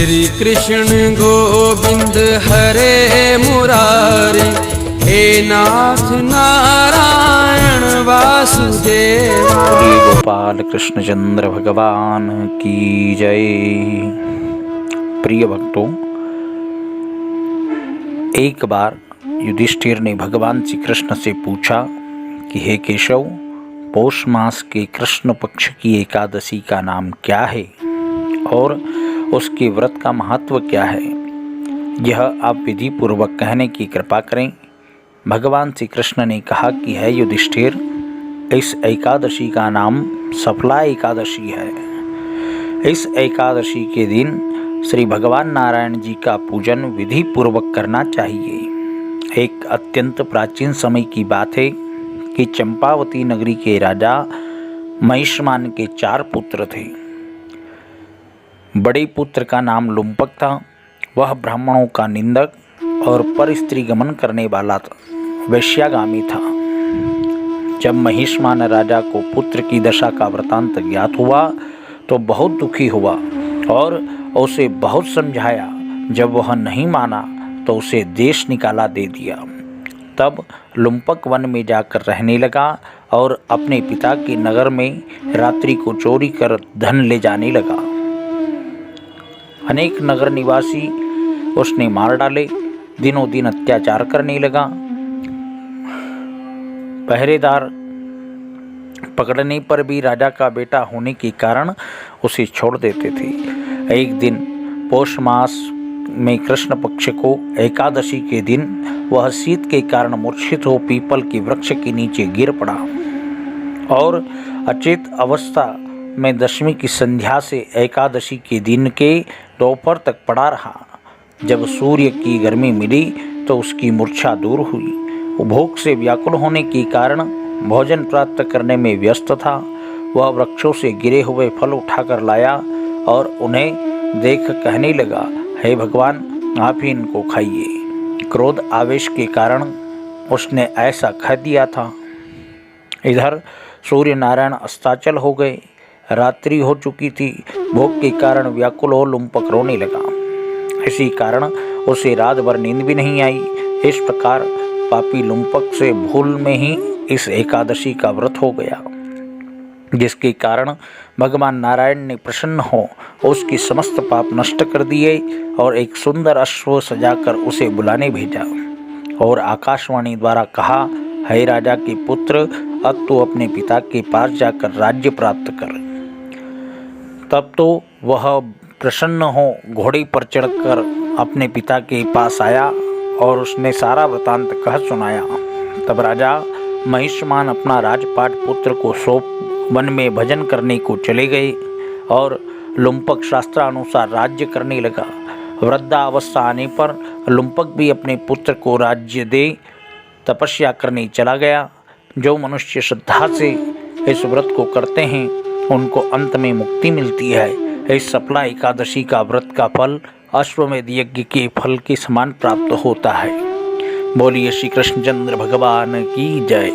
श्री कृष्ण गोविंद हरे मुरारी, हे नाथ नारायण वासुदेव। श्री गोपाल कृष्ण चंद्र भगवान की जय। प्रिय भक्तों, एक बार युधिष्ठिर ने भगवान श्री कृष्ण से पूछा कि हे केशव, पौष मास के कृष्ण पक्ष की एकादशी का नाम क्या है और उसके व्रत का महत्व क्या है, यह आप विधि पूर्वक कहने की कृपा करें। भगवान श्री कृष्ण ने कहा कि है युधिष्ठिर, इस एकादशी का नाम सफला एकादशी है। इस एकादशी के दिन श्री भगवान नारायण जी का पूजन विधि पूर्वक करना चाहिए। एक अत्यंत प्राचीन समय की बात है कि चंपावती नगरी के राजा महिष्मान के 4 पुत्र थे। बड़े पुत्र का नाम लुम्पक था। वह ब्राह्मणों का निंदक और पर स्त्री गमन करने वाला था, वैश्यागामी था। जब महिष्मान राजा को पुत्र की दशा का वृतांत ज्ञात हुआ तो बहुत दुखी हुआ और उसे बहुत समझाया। जब वह नहीं माना तो उसे देश निकाला दे दिया। तब लुम्पक वन में जाकर रहने लगा और अपने पिता के नगर में रात्रि को चोरी कर धन ले जाने लगा। अनेक नगर निवासी उसने मार डाले। दिनों दिन अत्याचार करने लगा। पहरेदार पकड़ने पर भी राजा का बेटा होने के कारण उसे छोड़ देते थे। एक दिन पौष मास में कृष्ण पक्ष को एकादशी के दिन वह शीत के कारण मूर्छित हो पीपल के वृक्ष के नीचे गिर पड़ा और अचेत अवस्था में दशमी की संध्या से एकादशी के दिन के दोपहर तक पड़ा रहा। जब सूर्य की गर्मी मिली तो उसकी मूर्छा दूर हुई। वो भूख से व्याकुल होने के कारण भोजन प्राप्त करने में व्यस्त था। वह वृक्षों से गिरे हुए फल उठाकर लाया और उन्हें देख कहने लगा, हे भगवान, आप ही इनको खाइए। क्रोध आवेश के कारण उसने ऐसा कह दिया था। इधर सूर्य नारायण अस्ताचल हो गए। रात्रि हो चुकी थी। भूख के कारण व्याकुल हो लुम्पक रोने लगा। इसी कारण उसे रात भर नींद भी नहीं आई। इस प्रकार पापी लुम्पक से भूल में ही इस एकादशी का व्रत हो गया, जिसके कारण भगवान नारायण ने प्रसन्न हो उसकी समस्त पाप नष्ट कर दिए और एक सुंदर अश्व सजाकर उसे बुलाने भेजा और आकाशवाणी द्वारा कहा, हे राजा के पुत्र, अब तू अपने पिता के पास जाकर राज्य प्राप्त कर। तब तो वह प्रसन्न हो घोड़े पर चढ़कर अपने पिता के पास आया और उसने सारा वृतांत कह सुनाया। तब राजा महिष्मान अपना राजपाट पुत्र को सौंप वन में भजन करने को चले गए और लुम्पक शास्त्रानुसार राज्य करने लगा। वृद्धावस्था आने पर लुम्पक भी अपने पुत्र को राज्य दे तपस्या करने चला गया। जो मनुष्य श्रद्धा से इस व्रत को करते हैं उनको अंत में मुक्ति मिलती है। इस सफला एकादशी का व्रत का फल अश्वमेध यज्ञ के फल के समान प्राप्त होता है। बोलिए श्री कृष्णचंद्र भगवान की जय।